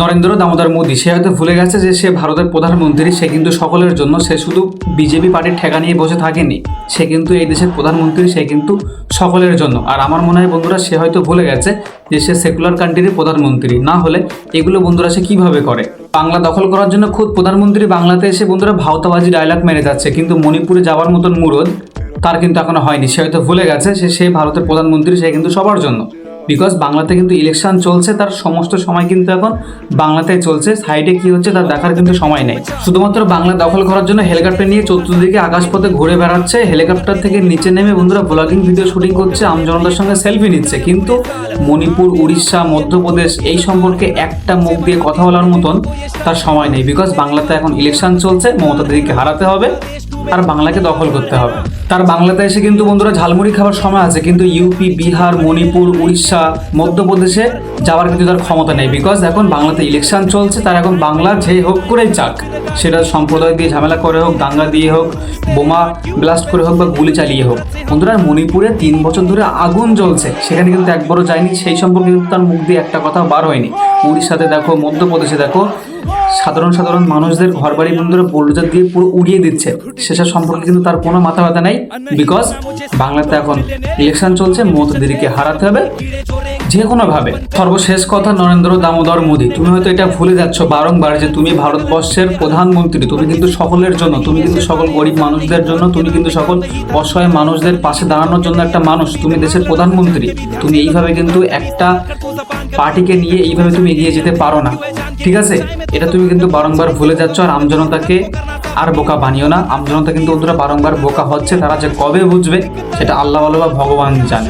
নরেন্দ্র দামোদর মোদী সে হয়তো ভুলে গেছে যে সে ভারতের প্রধানমন্ত্রী, সে কিন্তু সকলের জন্য, সে শুধু বিজেপি পার্টির ঠেকা নিয়ে বসে থাকেনি, সে কিন্তু এই দেশের প্রধানমন্ত্রী, সে কিন্তু সকলের জন্য। আর আমার মনে হয় বন্ধুরা সে হয়তো ভুলে গেছে যে সে সেকুলার কান্ট্রির প্রধানমন্ত্রী, না হলে এগুলো বন্ধুরা সে কিভাবে করে। বাংলা দখল করার জন্য খুদ প্রধানমন্ত্রী বাংলাতে এসে বন্ধুরা ভাওতাবাজি ডায়লগ মেরে যাচ্ছে, কিন্তু মণিপুরে যাওয়ার মতন মুরদ তার কিন্তু এখনো হয়নি। সে হয়তো ভুলে গেছে সে ভারতের প্রধানমন্ত্রী, সে কিন্তু সবার জন্য। বিকজ বাংলাতে কিন্তু ইলেকশন চলছে, তার সমস্ত সময় কিন্তু এখন বাংলাতেই চলছে, সাইডে কি হচ্ছে তার দেখার কিন্তু সময় নেই। শুধুমাত্র বাংলা দখল করার জন্য হেলিকপ্টার নিয়ে চতুর্দিকে আকাশপথে ঘুরে বেড়াচ্ছে, হেলিকপ্টার থেকে নিচে নেমে বন্ধুরা ব্লগিং ভিডিও শুটিং করছে, আমজনতার সঙ্গে সেলফি নিচ্ছে, কিন্তু মণিপুর, উড়িষ্যা, মধ্যপ্রদেশ এই সম্পর্কে একটা মুখ দিয়ে কথা বলার মতন তার সময় নেই। বিকজ বাংলাতে এখন ইলেকশন চলছে, মমতা দিদিকে হারাতে হবে আর বাংলাকে দখল করতে হবে। তার বাংলাতে এসে কিন্তু বন্ধুরা ঝালমুড়ি খাবার সময় আছে, কিন্তু ইউপি, বিহার, মণিপুর, উড়িষ্যা, মধ্যপ্রদেশে যাওয়ার কিন্তু তার ক্ষমতা নেই। বিকজ এখন বাংলাতে ইলেকশন চলছে, তার এখন বাংলা যে হোক করেই চাক, সেটা সম্প্রদায় দিয়ে ঝামেলা করে হোক, দাঙ্গা দিয়ে হোক, বোমা ব্লাস্ট করে হোক বা গুলি চালিয়ে হোক। বন্ধুরা মণিপুরে 3 বছর ধরে আগুন জ্বলছে, সেখানে কিন্তু একবারও যায়নি, সেই সম্পর্কে কিন্তু তার মুখ দিয়ে একটা কথা বার হয়নি। উড়িষ্যাতে দেখো, মধ্যপ্রদেশে দেখো, সাধারণ মানুষদের ঘরবাড়ি বন্ধুরা বুলডোজার দিয়ে পুরো উড়িয়ে দিচ্ছে, সেসব সম্পর্কে কিন্তু তার কোনো মাথা ব্যথা নেই। বিকজ বাংলাতে এখন ইলেকশন চলছে, মমতা দিদিকে হারাতে হবে যে কোনোভাবে। সর্বশেষ কথা, নরেন্দ্র দামোদর মোদী, তুমি হয়তো এটা ভুলে যাচ্ছ বারংবার যে তুমি ভারতবর্ষের প্রধানমন্ত্রী, তুমি কিন্তু সকলের জন্য, তুমি কিন্তু সকল গরিব মানুষদের জন্য, তুমি কিন্তু সকল অসহায় মানুষদের পাশে দাঁড়ানোর জন্য একটা মানুষ, তুমি দেশের প্রধানমন্ত্রী। তুমি এইভাবে কিন্তু একটা পার্টিকে নিয়ে এইভাবে তুমি এগিয়ে যেতে পারো না, ঠিক আছে? এটা তুমি কিন্তু বারংবার ভুলে যাচ্ছ। আর আমজনতাকে আর বোকা বানিও না, আমজনতা কিন্তু ওরা বারংবার বোকা হচ্ছে, তারা যে কবে বুঝবে সেটা আল্লাহ বা ভগবান জানে।